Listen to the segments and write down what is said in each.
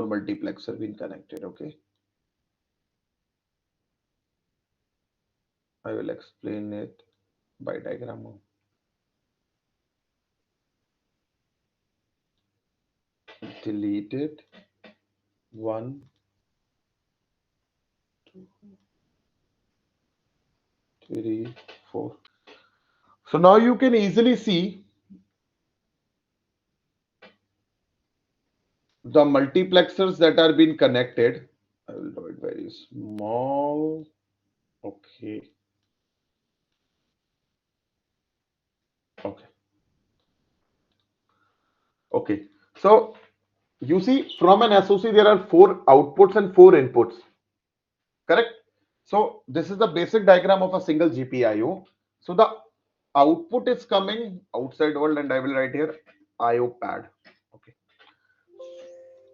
more multiplexer been connected. Okay, I will explain it by diagram. Delete it. 1, 2, 3, 4. So now you can easily see the multiplexers that are being connected. I will do it very small. Okay. Okay. Okay. So you see from an SOC there are 4 outputs and 4 inputs. Correct? So this is the basic diagram of a single GPIO. So the output is coming outside world and I will write here IO pad. Okay.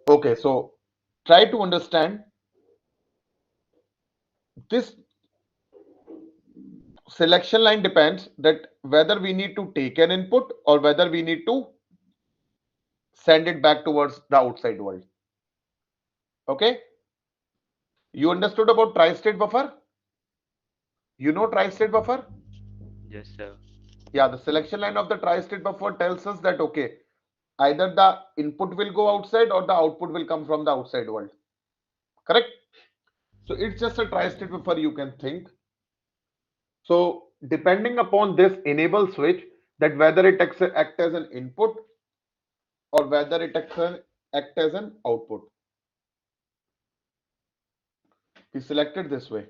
Okay. So try to understand this selection line depends that whether we need to take an input or whether we need to send it back towards the outside world. Okay, you understood about tri-state buffer? You know tri-state buffer? Yes, sir. Yeah, the selection line of the tri-state buffer tells us that okay, either the input will go outside or the output will come from the outside world. Correct? So it's just a tri-state buffer you can think. So depending upon this enable switch, that whether it act as an input or whether it act as an output. We selected this way.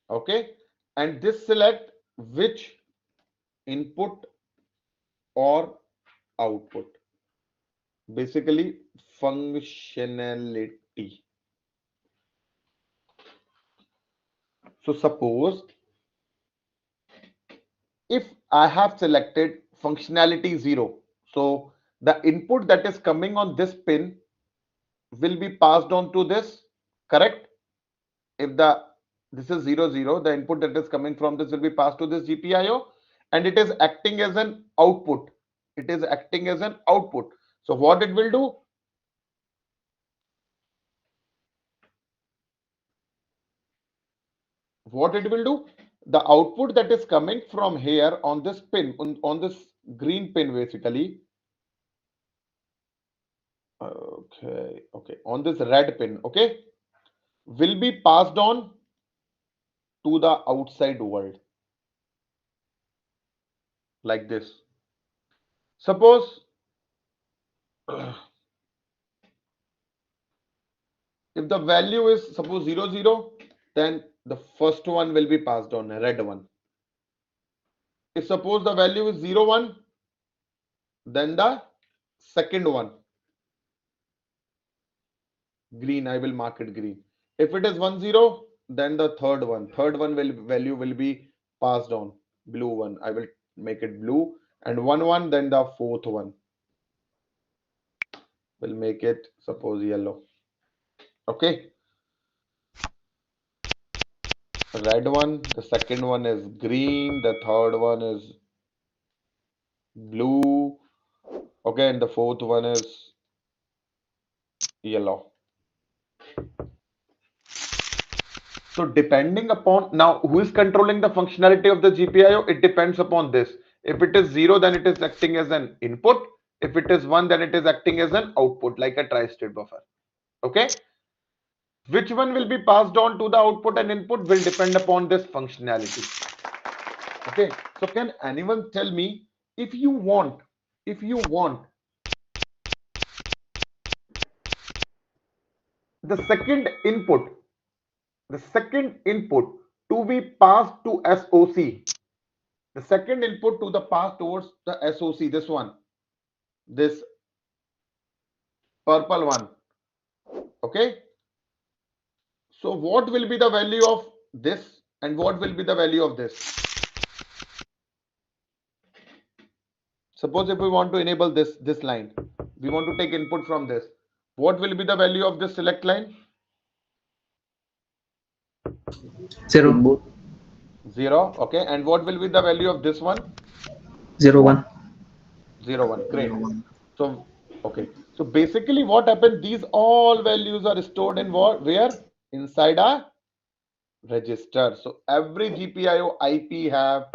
Okay, and this select which input or output, basically functionality. So suppose if I have selected functionality 0, so the input that is coming on this pin will be passed on to this. Correct? If this is 0, the input that is coming from this will be passed to this GPIO and it is acting as an output. It is acting as an output. So what it will do? What it will do? The output that is coming from here on this pin, on this green pin basically. Okay, on this red pin, okay, will be passed on to the outside world like this. Suppose if the value is suppose 0, then the first one will be passed on, a red one. If suppose the value is 0, 1, then the second one, green, I will mark it green. If it is 1, 0, then the third one will value will be passed on, blue one. I will make it blue, and 1, 1, then the fourth one will make it suppose yellow. Okay, red one, the second one is green, the third one is blue. Okay, and the fourth one is yellow. So depending upon now who is controlling the functionality of the GPIO, it depends upon this. If it is 0, then it is acting as an input. If it is 1, then it is acting as an output, like a tri-state buffer. Okay. Which one will be passed on to the output and input will depend upon this functionality. Okay. So can anyone tell me if you want the second input to be passed to SOC, the second input to the pass towards the SOC, this purple one. Okay. So what will be the value of this and what will be the value of this? Suppose if we want to enable this line, we want to take input from this. What will be the value of this select line? 0, 0. Okay. And what will be the value of this one? 0, 1. 0, 1. Great. So okay. So basically what happened, these all values are stored in what, where? Inside a register. So every GPIO IP have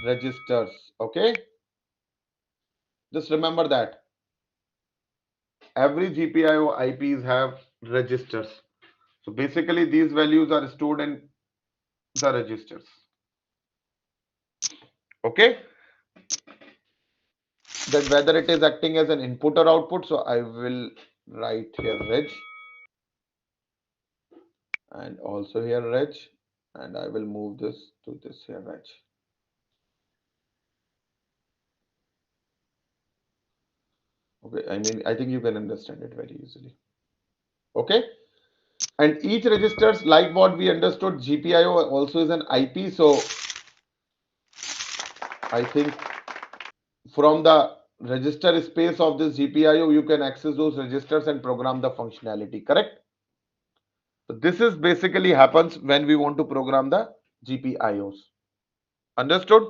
registers. Okay, just remember that every GPIO IPs have registers. So basically these values are stored in the registers. Okay, that whether it is acting as an input or output. So I will write here reg and also here reg, and I will move this to this here reg. Okay, I mean, I think you can understand it very easily. Okay, and each registers, like what we understood, GPIO also is an IP. So I think from the register space of this GPIO, you can access those registers and program the functionality, correct? So this is basically happens when we want to program the GPIOs. Understood?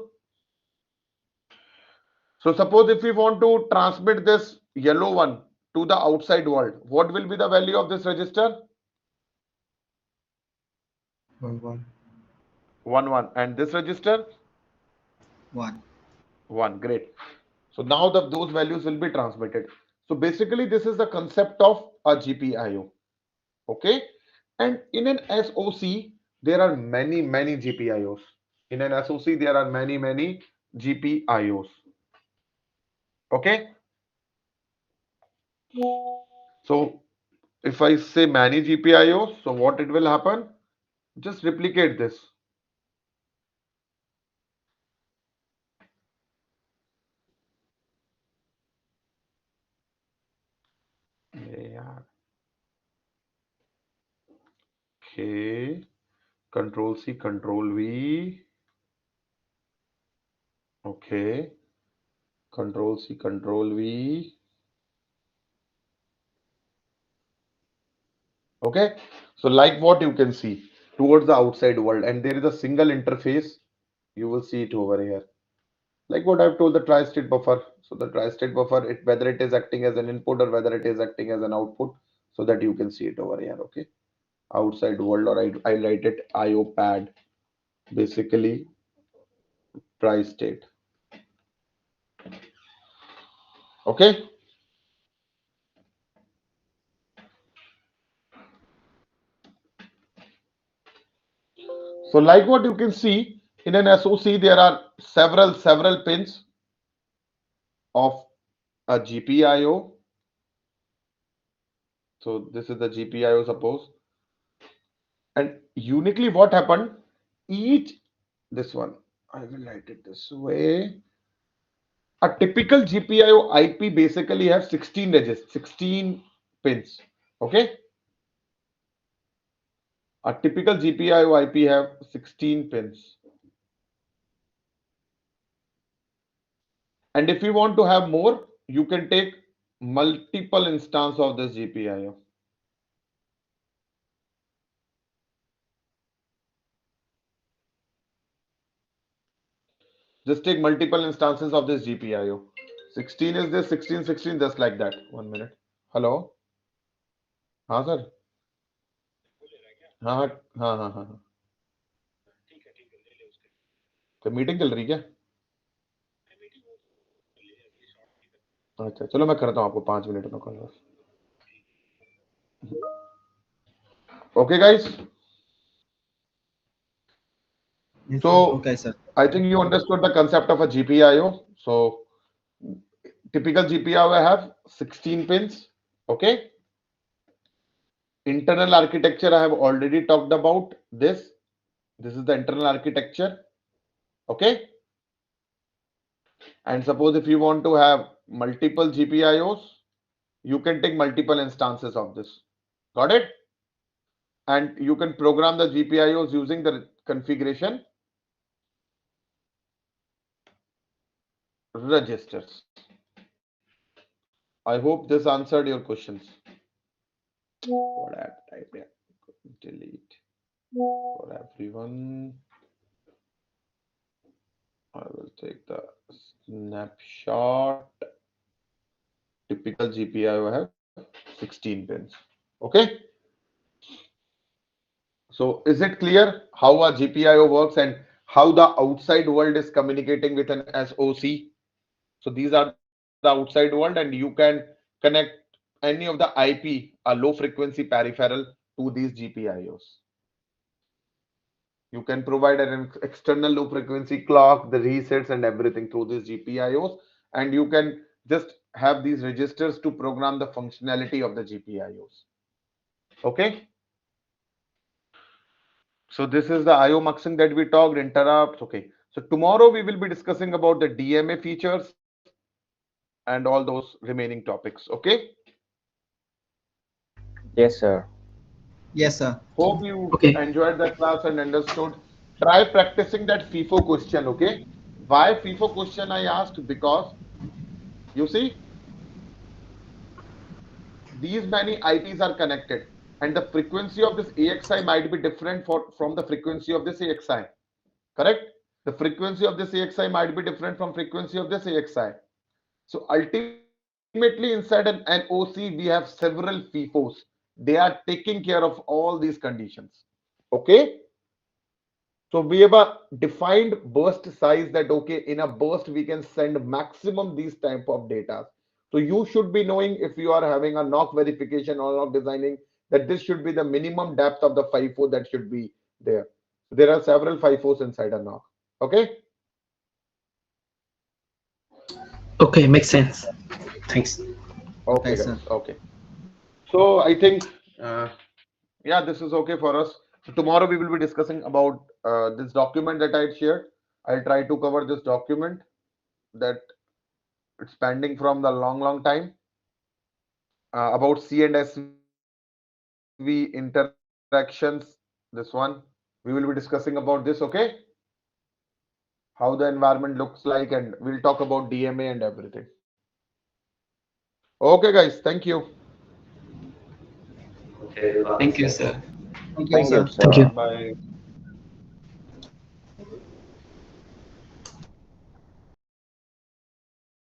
So suppose if we want to transmit this yellow one to the outside world, what will be the value of this register? 1 1 1 1. And this register? 1. 1. Great. So now those values will be transmitted. So basically this is the concept of a GPIO. Okay. And in an SOC, there are many GPIOs. In an SOC, there are many GPIOs. Okay. So if I say many GPIOs, so what it will happen? Just replicate this. Yeah. Okay. Control C, Control V. Okay. Control C, Control V. Okay. So like what you can see towards the outside world, and there is a single interface. You will see it over here. Like what I've told, the tri-state buffer. So the tri-state buffer, whether it is acting as an input or whether it is acting as an output, so that you can see it over here. Okay. Outside world, or I write it IO pad. Basically, tri-state. Okay. So like what you can see in an SOC, there are several pins of a GPIO. So this is the GPIO, suppose. And uniquely what happened, each, this one, I will write it this way. A typical GPIO IP basically has 16 registers, 16 pins. Okay. A typical GPIO IP have 16 pins. And if you want to have more, you can take multiple instance of this GPIO. Just take multiple instances of this GPIO. 16 is this, 16, 16, just like that. 1 minute. Hello? हाँ sir. हाँ हाँ हाँ हाँ हाँ. तो meeting चल रही क्या? अच्छा चलो मैं करता हूँ आपको 5 मिनट में call. Okay guys. Yes, sir. So Okay, sir. I think you understood the concept of a GPIO. So typical GPIO have 16 pins. Okay. Internal architecture I have already talked about this. This is the internal architecture. Okay. And suppose if you want to have multiple GPIOs, you can take multiple instances of this. Got it? And you can program the GPIOs using the configuration registers. I hope this answered your questions. What I type here? Delete for everyone. I will take the snapshot. Typical GPIO have 16 pins. Okay. So is it clear how a GPIO works and how the outside world is communicating with an SOC? So these are the outside world, and you can connect any of the IP, a low frequency peripheral, to these GPIOs. You can provide an external low frequency clock, the resets and everything through these GPIOs, and you can just have these registers to program the functionality of the GPIOs. Okay. So this is the IO muxing that we talked, interrupts. Okay. So tomorrow we will be discussing about the DMA features and all those remaining topics. Okay. Yes, sir. Yes, sir. Hope you Okay. enjoyed that class and understood. Try practicing that FIFO question. Okay. Why FIFO question I asked? Because you see, these many IPs are connected, and the frequency of this AXI might be different from the frequency of this AXI. Correct? The frequency of this AXI might be different from frequency of this AXI. So ultimately, inside an NOC, we have several FIFOs. They are taking care of all these conditions. Okay. So we have a defined burst size that okay, in a burst we can send maximum these type of data. So you should be knowing if you are having a knock verification or knock designing that this should be the minimum depth of the FIFO that should be there. There are several FIFOs inside a knock. Okay. Okay, makes sense. Thanks. Okay, Thanks, guys. sir. Okay. So I think yeah, this is okay for us. So tomorrow we will be discussing about this document that I shared. I'll try to cover this document that it's pending from the long time about C and SV interactions. This one we will be discussing about this. Okay, how the environment looks like, and we'll talk about DMA and everything. Okay, guys. Thank you. Thank you, sir. Thank you, Thank you, sir. Thank sir. you. Bye.